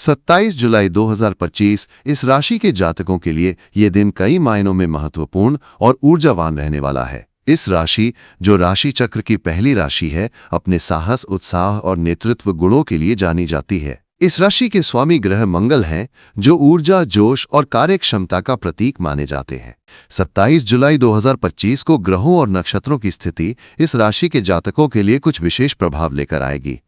27 जुलाई 2025 इस राशि के जातकों के लिए ये दिन कई मायनों में महत्वपूर्ण और ऊर्जावान रहने वाला है। इस राशि, जो राशि चक्र की पहली राशि है, अपने साहस, उत्साह और नेतृत्व गुणों के लिए जानी जाती है। इस राशि के स्वामी ग्रह मंगल हैं, जो ऊर्जा, जोश और कार्यक्षमता का प्रतीक माने जाते हैं। 27 जुलाई 2025 को ग्रहों और नक्षत्रों की स्थिति इस राशि के जातकों के लिए कुछ विशेष प्रभाव लेकर आएगी,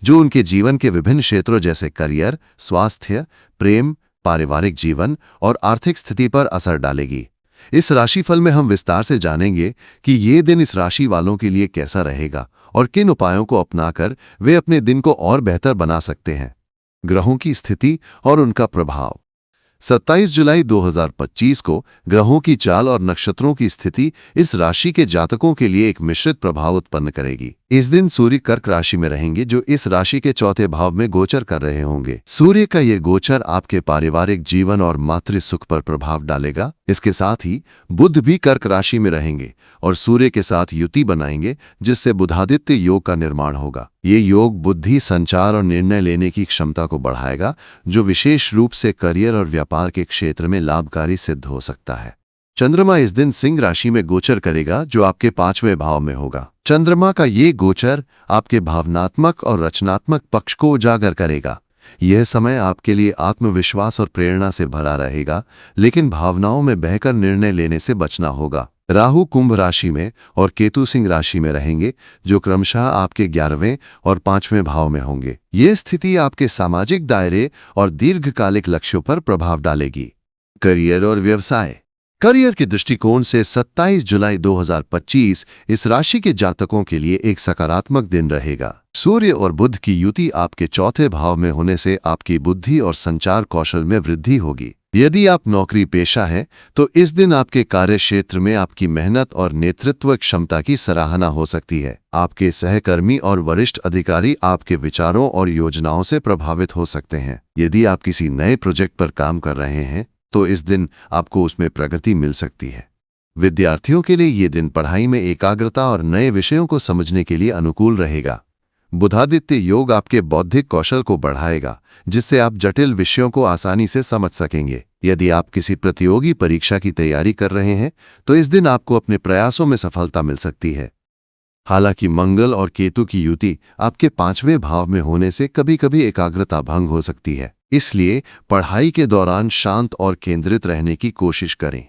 जो उनके जीवन के विभिन्न क्षेत्रों जैसे करियर, स्वास्थ्य, प्रेम, पारिवारिक जीवन और आर्थिक स्थिति पर असर डालेगी। इस राशिफल में हम विस्तार से जानेंगे कि ये दिन इस राशि वालों के लिए कैसा रहेगा और किन उपायों को अपनाकर वे अपने दिन को और बेहतर बना सकते हैं। ग्रहों की स्थिति और उनका प्रभाव। 27 जुलाई 2025 को ग्रहों की चाल और नक्षत्रों की स्थिति इस राशि के जातकों के लिए एक मिश्रित प्रभाव उत्पन्न करेगी। इस दिन सूर्य कर्क राशि में रहेंगे, जो इस राशि के चौथे भाव में गोचर कर रहे होंगे। सूर्य का ये गोचर आपके पारिवारिक जीवन और मातृ सुख पर प्रभाव डालेगा। इसके साथ ही बुध भी कर्क राशि में रहेंगे और सूर्य के साथ युति बनाएंगे, जिससे बुधादित्य योग का निर्माण होगा। ये योग बुद्धि, संचार और निर्णय लेने की क्षमता को बढ़ाएगा, जो विशेष रूप से करियर और व्यापार के क्षेत्र में लाभकारी सिद्ध हो सकता है। चंद्रमा इस दिन सिंह राशि में गोचर करेगा, जो आपके 5वें भाव में होगा। चंद्रमा का ये गोचर आपके भावनात्मक और रचनात्मक पक्ष को उजागर करेगा। यह समय आपके लिए आत्मविश्वास और प्रेरणा से भरा रहेगा, लेकिन भावनाओं में बहकर निर्णय लेने से बचना होगा। राहु कुंभ राशि में और केतु सिंह राशि में रहेंगे, जो क्रमशः आपके 11वें और 5वें भाव में होंगे। ये स्थिति आपके सामाजिक दायरे और दीर्घकालिक लक्ष्यों पर प्रभाव डालेगी। करियर और व्यवसाय। करियर के दृष्टिकोण से 27 जुलाई 2025 इस राशि के जातकों के लिए एक सकारात्मक दिन रहेगा। सूर्य और बुध की युति आपके चौथे भाव में होने से आपकी बुद्धि और संचार कौशल में वृद्धि होगी। यदि आप नौकरी पेशा हैं, तो इस दिन आपके कार्य क्षेत्र में आपकी मेहनत और नेतृत्व क्षमता की सराहना हो सकती है। आपके सहकर्मी और वरिष्ठ अधिकारी आपके विचारों और योजनाओं से प्रभावित हो सकते हैं। यदि आप किसी नए प्रोजेक्ट पर काम कर रहे हैं, तो इस दिन आपको उसमें प्रगति मिल सकती है। विद्यार्थियों के लिए ये दिन पढ़ाई में एकाग्रता और नए विषयों को समझने के लिए अनुकूल रहेगा। बुधादित्य योग आपके बौद्धिक कौशल को बढ़ाएगा, जिससे आप जटिल विषयों को आसानी से समझ सकेंगे। यदि आप किसी प्रतियोगी परीक्षा की तैयारी कर रहे हैं, तो इस दिन आपको अपने प्रयासों में सफलता मिल सकती है। हालांकि मंगल और केतु की युति आपके 5वें भाव में होने से कभी कभी एकाग्रता भंग हो सकती है। इसलिए पढ़ाई के दौरान शांत और केंद्रित रहने की कोशिश करें।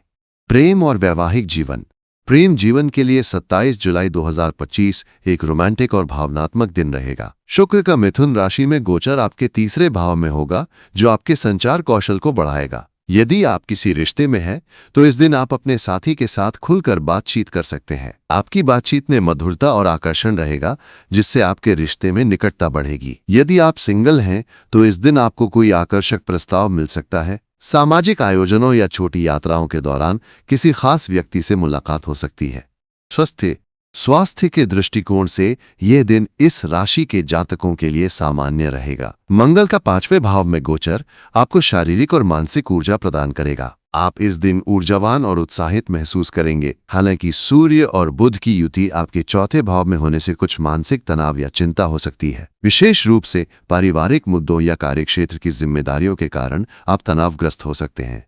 प्रेम और वैवाहिक जीवन। प्रेम जीवन के लिए 27 जुलाई 2025 एक रोमांटिक और भावनात्मक दिन रहेगा। शुक्र का मिथुन राशि में गोचर आपके 3रे भाव में होगा, जो आपके संचार कौशल को बढ़ाएगा। यदि आप किसी रिश्ते में हैं, तो इस दिन आप अपने साथी के साथ खुलकर बातचीत कर सकते हैं। आपकी बातचीत में मधुरता और आकर्षण रहेगा, जिससे आपके रिश्ते में निकटता बढ़ेगी। यदि आप सिंगल हैं, तो इस दिन आपको कोई आकर्षक प्रस्ताव मिल सकता है। सामाजिक आयोजनों या छोटी यात्राओं के दौरान किसी खास व्यक्ति से मुलाकात हो सकती है। स्वास्थ्य के दृष्टिकोण से यह दिन इस राशि के जातकों के लिए सामान्य रहेगा। मंगल का 5वें भाव में गोचर आपको शारीरिक और मानसिक ऊर्जा प्रदान करेगा। आप इस दिन ऊर्जावान और उत्साहित महसूस करेंगे। हालांकि सूर्य और बुध की युति आपके चौथे भाव में होने से कुछ मानसिक तनाव या चिंता हो सकती है। विशेष रूप से पारिवारिक मुद्दों या कार्यक्षेत्र की जिम्मेदारियों के कारण आप तनावग्रस्त हो सकते हैं।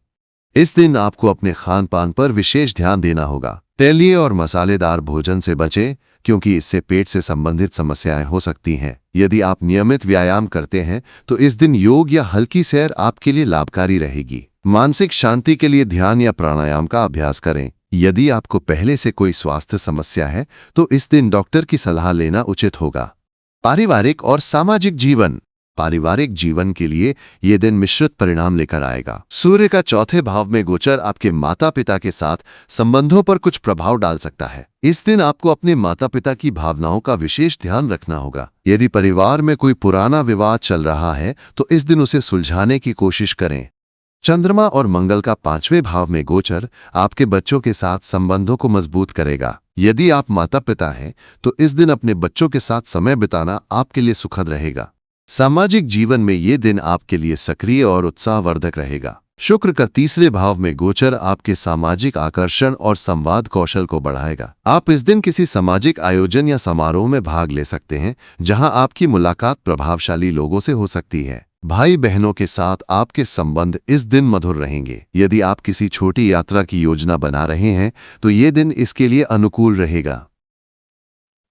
इस दिन आपको अपने खान पान पर विशेष ध्यान देना होगा। तैलीय और मसालेदार भोजन से बचें, क्योंकि इससे पेट से संबंधित समस्याएं हो सकती हैं। यदि आप नियमित व्यायाम करते हैं, तो इस दिन योग या हल्की सैर आपके लिए लाभकारी रहेगी। मानसिक शांति के लिए ध्यान या प्राणायाम का अभ्यास करें। यदि आपको पहले से कोई स्वास्थ्य समस्या है, तो इस दिन डॉक्टर की सलाह लेना उचित होगा। पारिवारिक और सामाजिक जीवन। पारिवारिक जीवन के लिए यह दिन मिश्रित परिणाम लेकर आएगा। सूर्य का चौथे भाव में गोचर आपके माता पिता के साथ संबंधों पर कुछ प्रभाव डाल सकता है। इस दिन आपको अपने माता पिता की भावनाओं का विशेष ध्यान रखना होगा। यदि परिवार में कोई पुराना विवाद चल रहा है, तो इस दिन उसे सुलझाने की कोशिश करें। चंद्रमा और मंगल का 5वें भाव में गोचर आपके बच्चों के साथ संबंधों को मजबूत करेगा। यदि आप माता पिता हैं, तो इस दिन अपने बच्चों के साथ समय बिताना आपके लिए सुखद रहेगा। सामाजिक जीवन में ये दिन आपके लिए सक्रिय और उत्साहवर्धक रहेगा। शुक्र का 3रे भाव में गोचर आपके सामाजिक आकर्षण और संवाद कौशल को बढ़ाएगा। आप इस दिन किसी सामाजिक आयोजन या समारोह में भाग ले सकते हैं, जहां आपकी मुलाकात प्रभावशाली लोगों से हो सकती है। भाई बहनों के साथ आपके संबंध इस दिन मधुर रहेंगे। यदि आप किसी छोटी यात्रा की योजना बना रहे हैं तो ये दिन इसके लिए अनुकूल रहेगा।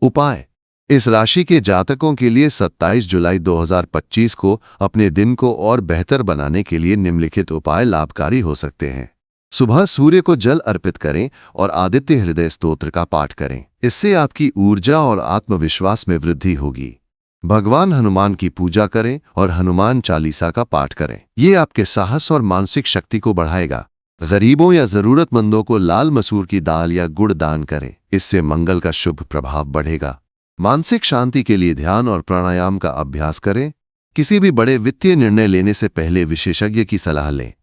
उपाय। इस राशि के जातकों के लिए 27 जुलाई 2025 को अपने दिन को और बेहतर बनाने के लिए निम्नलिखित उपाय लाभकारी हो सकते हैं। सुबह सूर्य को जल अर्पित करें और आदित्य हृदय स्तोत्र का पाठ करें। इससे आपकी ऊर्जा और आत्मविश्वास में वृद्धि होगी। भगवान हनुमान की पूजा करें और हनुमान चालीसा का पाठ करें। ये आपके साहस और मानसिक शक्ति को बढ़ाएगा। गरीबों या जरूरतमंदों को लाल मसूर की दाल या गुड़ दान करें। इससे मंगल का शुभ प्रभाव बढ़ेगा। मानसिक शांति के लिए ध्यान और प्राणायाम का अभ्यास करें। किसी भी बड़े वित्तीय निर्णय लेने से पहले विशेषज्ञ की सलाह लें।